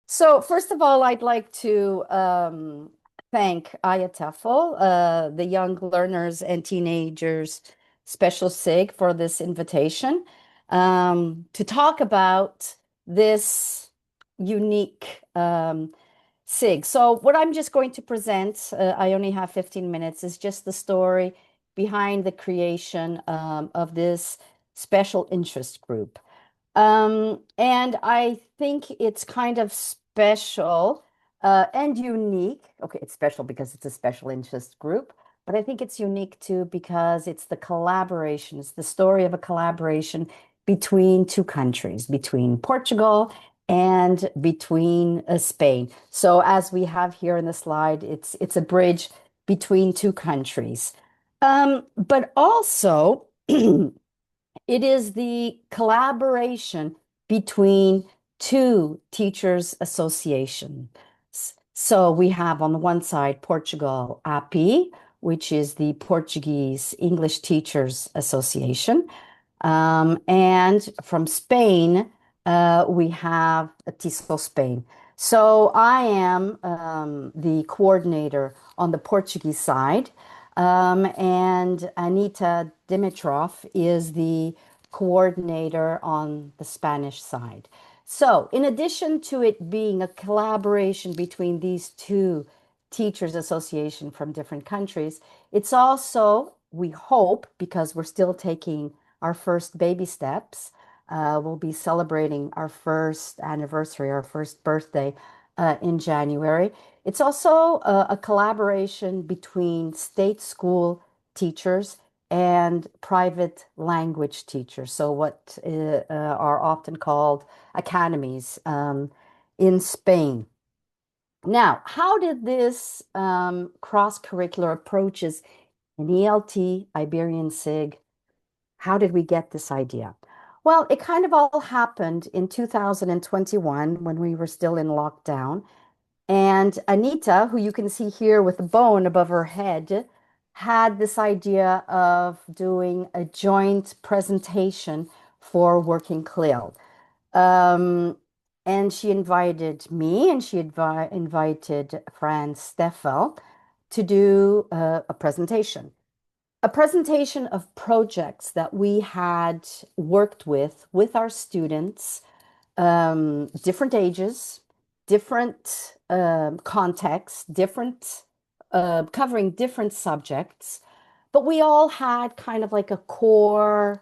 So first of all, I'd like to thank IATEFL, the Young Learners and Teenagers Special SIG for this invitation to talk about this unique SIG. So what I'm just going to present, I only have 15 minutes, is just the story behind the creation of this special interest group. And I think it's kind of special and unique. Okay, it's special because it's a special interest group, but I think it's unique too because it's the collaboration. It's the story of a collaboration between two countries, between Portugal and between Spain. So as we have here in the slide, it's a bridge between two countries. But also it is the collaboration between two teachers' associations. So we have on the one side Portugal API, which is the Portuguese English Teachers Association. And from Spain, we have TISO Spain. So I am the coordinator on the Portuguese side, and Anita Dimitrov is the coordinator on the Spanish side. So, in addition to it being a collaboration between these two teachers' association from different countries, it's also, we hope, because we're still taking our first baby steps, we'll be celebrating our first anniversary, our first birthday in January. It's also a collaboration between state school teachers and private language teachers. So, what are often called academies in Spain. Now, how did this cross-curricular approaches in ELT, Iberian SIG, how did we get this idea? Well, it kind of all happened in 2021 when we were still in lockdown. And Anita, who you can see here with a bone above her head, had this idea of doing a joint presentation for Working CLIL. Um, and she invited me and she invited Fran Steffel to do a presentation of projects that we had worked with our students, different ages, different contexts, different covering different subjects, but we all had kind of like a core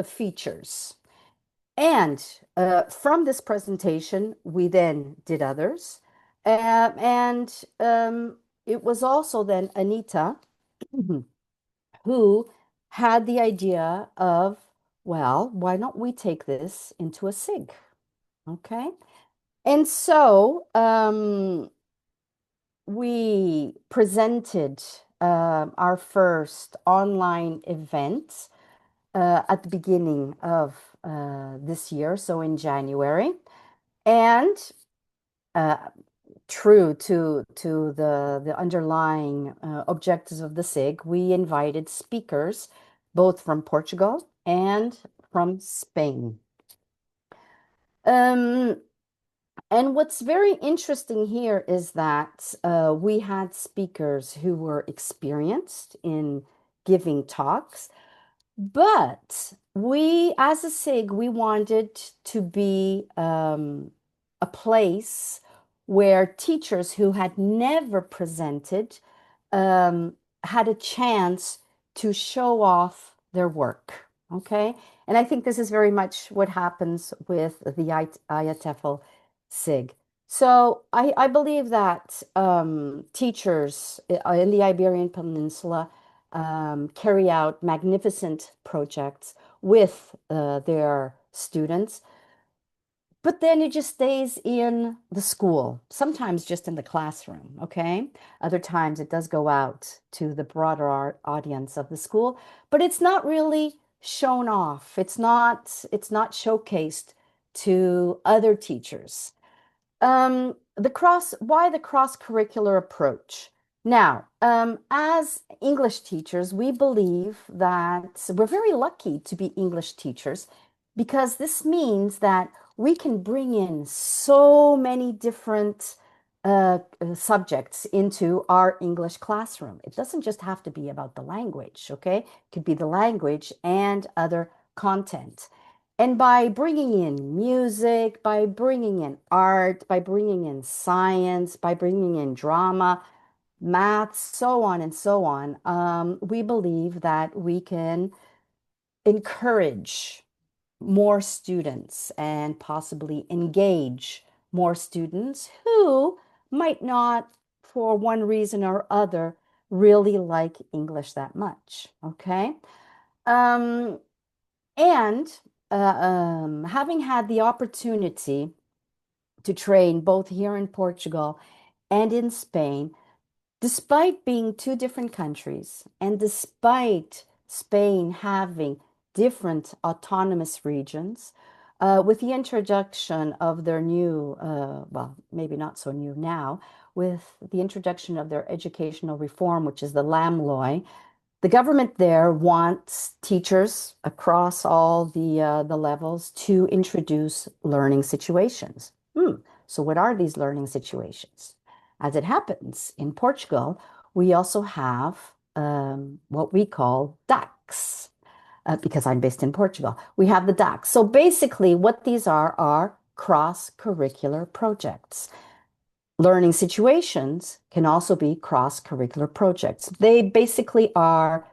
features. And from this presentation, we then did others, and it was also then Anita who had the idea of, well, why don't we take this into a SIG? Okay. And so we presented our first online event at the beginning of this year, so in January. And uh, true to the underlying objectives of the SIG, we invited speakers both from Portugal and from Spain. Um, and what's very interesting here is that we had speakers who were experienced in giving talks, but we, as a SIG, we wanted to be a place where teachers who had never presented um, had a chance to show off their work. Okay. And I think this is very much what happens with the IATEFL SIG. So I believe that teachers in the Iberian Peninsula carry out magnificent projects with their students, but then it just stays in the school, sometimes just in the classroom, okay? Other times it does go out to the broader audience of the school, but it's not really shown off. It's not showcased to other teachers. Why the cross-curricular approach? Now, as English teachers, we believe that we're very lucky to be English teachers because this means that we can bring in so many different subjects into our English classroom. It doesn't just have to be about the language, okay? It could be the language and other content. And by bringing in music, by bringing in art, by bringing in science, by bringing in drama, math, so on and so on, we believe that we can encourage more students and possibly engage more students who might not, for one reason or other, really like English that much. Okay. Um, and having had the opportunity to train both here in Portugal and in Spain, despite being two different countries, and despite Spain having different autonomous regions, with the introduction of their new, well, maybe not so new now, with the introduction of their educational reform, which is the LAMLOI, the government there wants teachers across all the levels to introduce learning situations. So what are these learning situations? As it happens in Portugal, we also have what we call DACs, because I'm based in Portugal. We have the DACs. So basically, what these are cross-curricular projects. Learning situations can also be cross-curricular projects. They basically are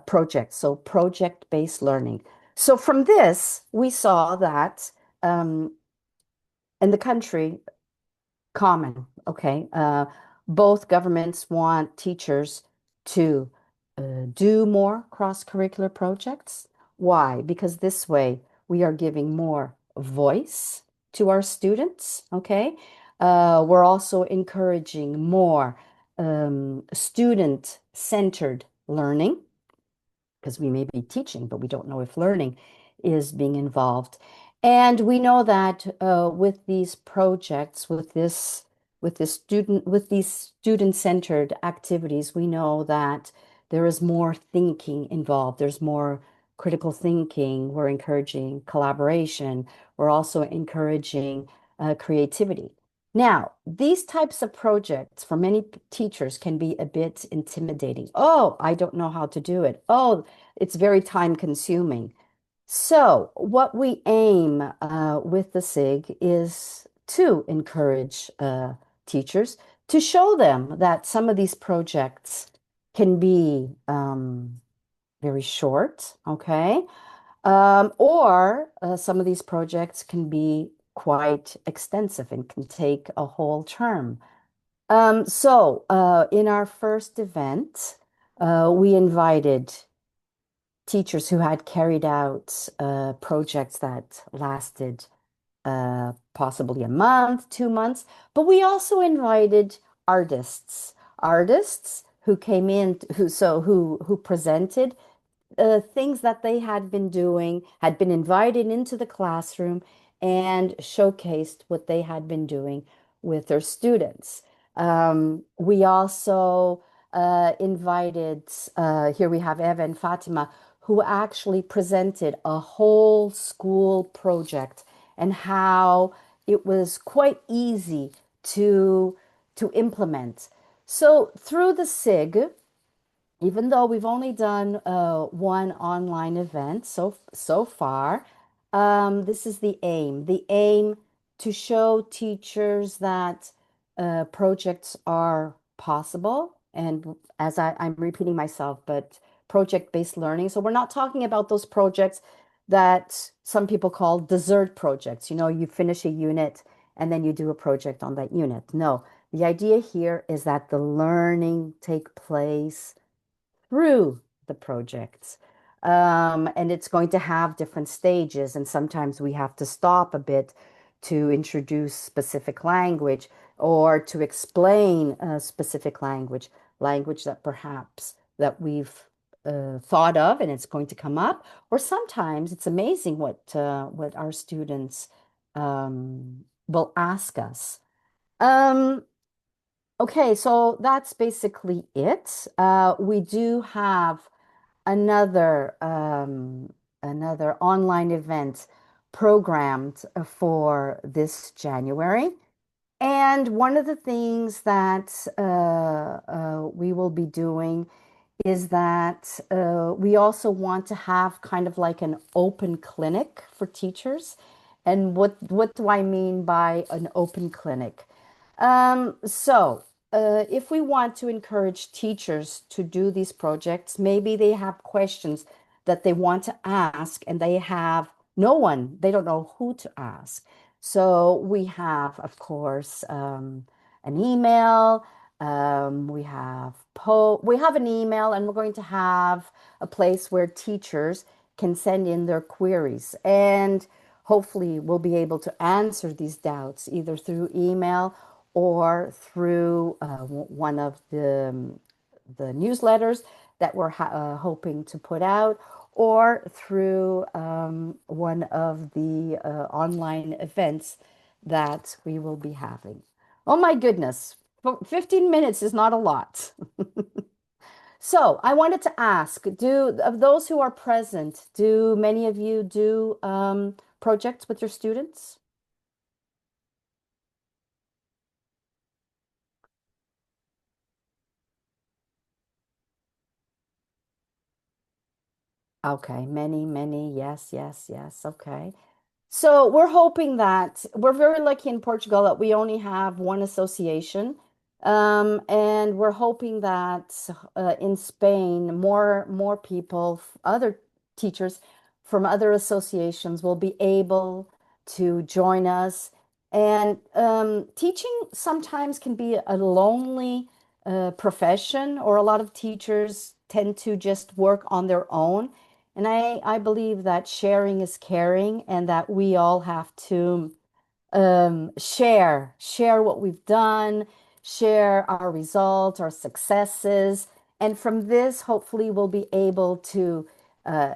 projects, so project-based learning. So from this, we saw that in the country, common, okay, both governments want teachers to do more cross-curricular projects. Why? Because this way we are giving more voice to our students, okay? We're also encouraging more student-centered learning because we may be teaching, but we don't know if learning is being involved. And we know that with these projects, with these student-centered activities, we know that there is more thinking involved. There's more critical thinking. We're encouraging collaboration. We're also encouraging creativity. Now, these types of projects for many teachers can be a bit intimidating. Oh, I don't know how to do it. Oh, it's very time consuming. So, what we aim with the SIG is to encourage teachers to show them that some of these projects can be very short, okay? Or some of these projects can be quite extensive and can take a whole term. In our first event, we invited teachers who had carried out projects that lasted possibly a month, 2 months, but we also invited artists who came in, who presented things that they had been doing, had been invited into the classroom and showcased what they had been doing with their students. We also invited, here we have Eva and Fatima, who actually presented a whole school project and how it was quite easy to, to implement. So through the SIG, even though we've only done one online event so far, this is the aim. The aim to show teachers that projects are possible. And as I'm repeating myself, but project-based learning. So we're not talking about those projects that some people call dessert projects. You know, you finish a unit and then you do a project on that unit. No, the idea here is that the learning take place through the projects. And it's going to have different stages, and sometimes we have to stop a bit to introduce specific language or to explain a specific language that perhaps that we've thought of and it's going to come up. Or sometimes it's amazing what our students will ask us. Um, Okay, so that's basically it. We do have another another online event programmed for this January. And one of the things that we will be doing is that we also want to have kind of like an open clinic for teachers. And what do I mean by an open clinic? If we want to encourage teachers to do these projects, maybe they have questions that they want to ask and they have no one, they don't know who to ask. So we have, of course, an email. We have an email, and we're going to have a place where teachers can send in their queries, and hopefully we'll be able to answer these doubts either through email or through one of the newsletters that we're hoping to put out, or through one of the online events that we will be having. Oh my goodness, 15 minutes is not a lot. So I wanted to ask, do of those who are present, do many of you do projects with your students? Okay, many, many. Yes, yes, yes. Okay. So we're hoping that we're very lucky in Portugal that we only have one association. And we're hoping that in Spain, more people, other teachers from other associations will be able to join us. And teaching sometimes can be a lonely profession, or a lot of teachers tend to just work on their own. And I believe that sharing is caring, and that we all have to share what we've done, share our results, our successes. And from this, hopefully, we'll be able to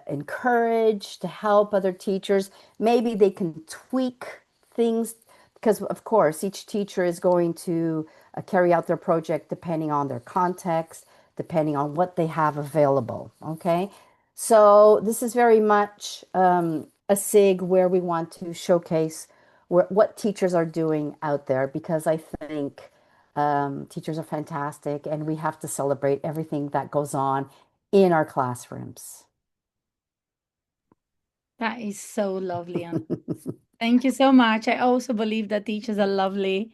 encourage, to help other teachers. Maybe they can tweak things because, of course, each teacher is going to carry out their project depending on their context, depending on what they have available. Okay. So this is very much a SIG where we want to showcase what teachers are doing out there, because I think teachers are fantastic and we have to celebrate everything that goes on in our classrooms. That is so lovely. And thank you so much. I also believe that teachers are lovely.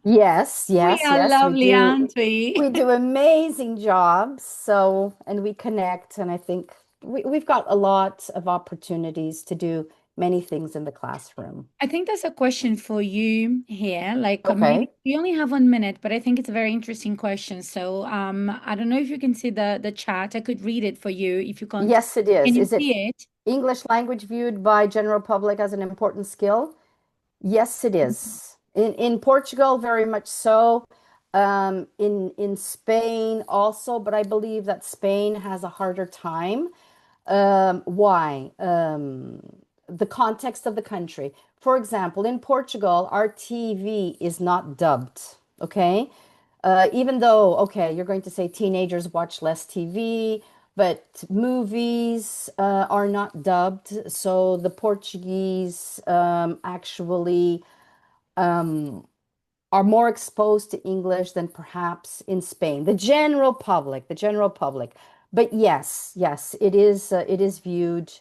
Yes, We yes, are yes, we lovely, do. aren't we? We do amazing jobs. So, and we connect, and I think we've got a lot of opportunities to do many things in the classroom. I think there's a question for you here. Like maybe Okay. we only have 1 minute, but I think it's a very interesting question. So I don't know if you can see the chat. I could read it for you if you can't. Yes, it Can is. you Is it see it? English language viewed by general public as an important skill? Yes, it is. In Portugal, very much so. In Spain also, but I believe that Spain has a harder time. Why? The context of the country. For example, in Portugal, our TV is not dubbed. Okay. Even though, okay, you're going to say teenagers watch less TV, but movies are not dubbed. So the Portuguese actually are more exposed to English than perhaps in Spain. The general public. But yes, yes, it is viewed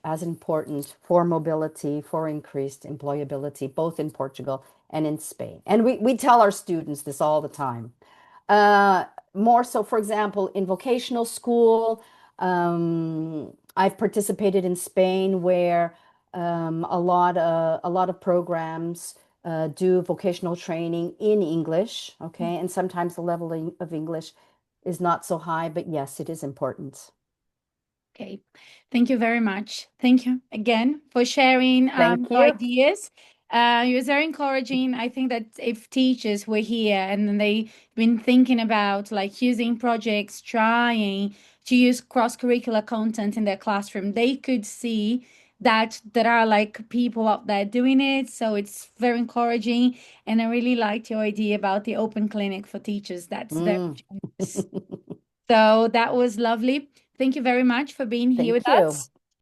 as important for mobility, for increased employability, both in Portugal and in Spain. And we tell our students this all the time. Uh, More so, for example, in vocational school, I've participated in Spain where a lot of programs do vocational training in English, okay? And sometimes the level of English is not so high, but yes, it is important. Okay. Thank you very much. Thank you again for sharing Thank your you. ideas. It was very encouraging. I think that if teachers were here and then they've been thinking about like using projects, trying to use cross-curricular content in their classroom, they could see that there are like people out there doing it. So it's very encouraging. And I really liked your idea about the open clinic for teachers. That's very Mm. generous. So that was lovely. Thank you very much for being here with Thank you. us.